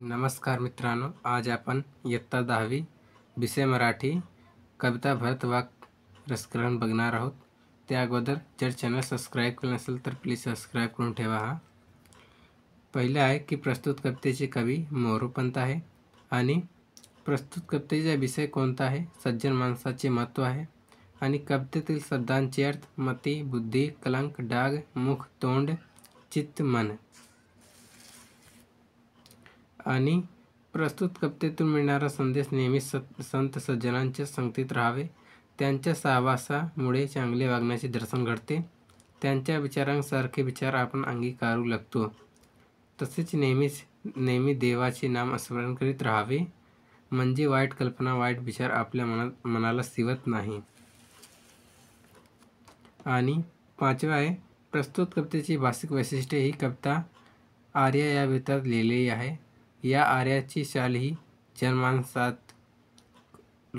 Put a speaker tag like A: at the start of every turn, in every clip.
A: नमस्कार मित्रांनो, आज आपण इयत्ता 10वी विषय मराठी कविता भरतवाक रसग्रहण बघणार आहोत। त्या अगोदर जर चॅनल सबस्क्राईब केलं नसेल तर प्लीज सबस्क्राईब करून ठेवा। पहिले आहे की प्रस्तुत कवितेचे कवी मोरोपंत आहे आणि प्रस्तुत कवितेचा विषय कोणता आहे, सज्जन माणसाचे महत्त्व आहे आणि कवितेतील शब्दांचे अर्थ मती, बुद्धी, कलंक, डाग, मुख, तोंड, चित्त, मन आणि प्रस्तुत कवितेतून मिळणारा संदेश नेहमी संत सज्जनांच्या संगतीत राहावे, त्यांच्या सहवासामुळे चांगले वागण्याचे दर्शन घडते, त्यांच्या विचारांसारखे विचार आपण अंगीकारू लागतो, तसेच नेहमी देवाचे नाम स्मरण करीत राहावे, म्हणजे वाईट कल्पना वाईट विचार आपल्या मनाला सिवत नाही। आणि पाचवा आहे प्रस्तुत कवितेची भाषिक वैशिष्ट्ये। ही कविता आर्या या बेतात लिहिलेली आहे। या आर्याची चाल ही जनमानसात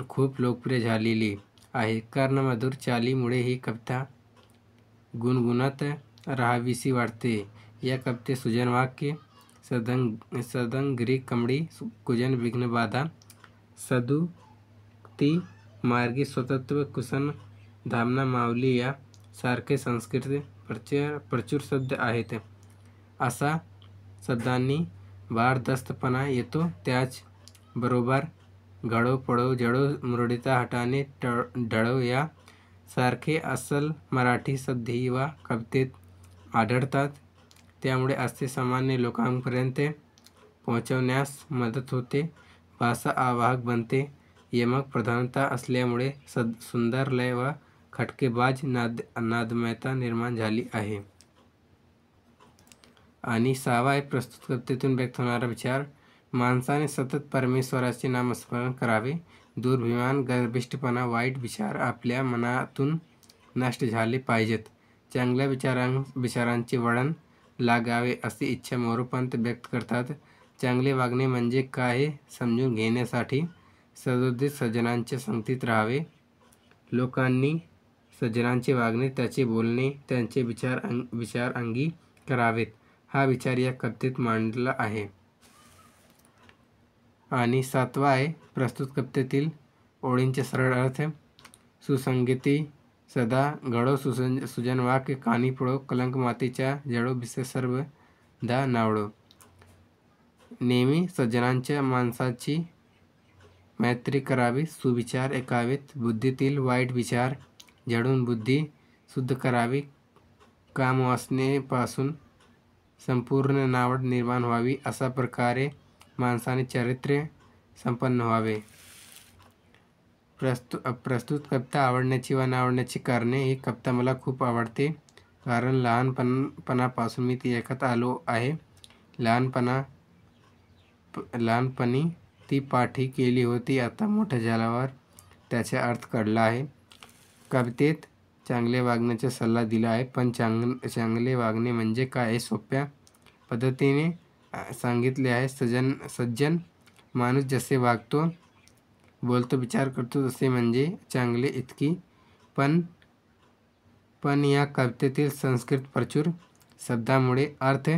A: खूप लोकप्रिय झालेली आहे। कर्णमधुर चालीमुळे ही कविता गुणगुणत राहावीशी वाटते। या कवितेत सुजन वाक्य, सदंग ग्रीक कमळी, कुजन विघ्न बाधा, सदुक्ती मार्गी स्वतत्व, कुसन धामना माऊली या सारखे संस्कृत प्रचुर शब्द आहेत। असा शब्दांनी भारदस्तपणा येतो, त्याच बरोबर घडो पडो जडो मुरडिता हटाने ढळो या सारखे अस्सल मराठी शब्दही वा कवितेत आढळतात। त्यामुळे असे सामान्य लोकांपर्यंत पोहोचवण्यास मदत होते, भाषा आवाहक बनते। यमक प्रधानता असल्यामुळे सुंदर लय व खटकेबाज नादमयता निर्माण झाली आहे। आणि सहावा आहे प्रस्तुत कवितेतून व्यक्त होणारा विचार। माणसाने सतत परमेश्वराचे नामस्मरण करावे, दुर्भिमान, गर्भिष्ठपणा, वाईट विचार आपल्या मनातून नष्ट झाले पाहिजेत, चांगल्या विचारांचे वळण लागावे अशी इच्छा मोरोपंत व्यक्त करतात। चांगले वागणे म्हणजे काय हे समजून घेण्यासाठी सदोदित सज्जनांच्या संगतीत राहावे, लोकांनी सज्जनांचे वागणे, त्याचे बोलणे, त्यांचे विचार अंगी करावेत, हा विचार या कवितेत मांडला आहे। आणि सातवा आहे प्रस्तुत कवितेतील ओळींचे सरळ अर्थ। सुसंगती सदा घडो, सुजन वाक्य कानी पडो, कलंक मातीच्या जळो, विषय सर्वदा नावडो। नेहमी सज्जनांच्या माणसाची मैत्री करावी, सुविचार ऐकावेत, बुद्धीतील वाईट विचार झडून बुद्धी शुद्ध करावी, कामवासनेपासून संपूर्ण नावड निर्माण व्हावी, अशा प्रकारे माणसाने चारित्र्य संपन्न व्हावे। प्रस्तुत कविता आवडण्याची व न आवडण्याची कारणे। ही कविता मला खूप आवडते, कारण लहानपणापासून मी ती ऐकत आलो आहे। लहानपणी ती पाठी केली होती, आता मोठं झाल्यावर त्याचा अर्थ कळला आहे। कवितेत चांगले वागण्याचा सल्ला दिला आहे, पण चांगले वागणे म्हणजे काय हे सोप्या पद्धतीने सांगितले आहे। सज्जन माणूस जसे वागतो, बोलतो, विचार करतो तसे म्हणजे चांगले इतकी, पण या कवितेतील संस्कृत प्रचुर शब्दामुळे अर्थ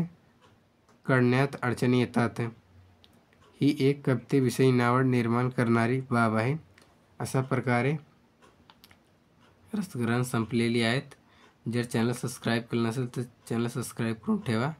A: कळण्यात अडचणी येतात। ही एक कवितेविषयी नावड निर्माण करणारी बाब आहे। अशा प्रकारे रसग्रहण संपलेली आहेत। जर चॅनल सबस्क्राईब केलं नसेल तर चॅनल सबस्क्राईब करून ठेवा।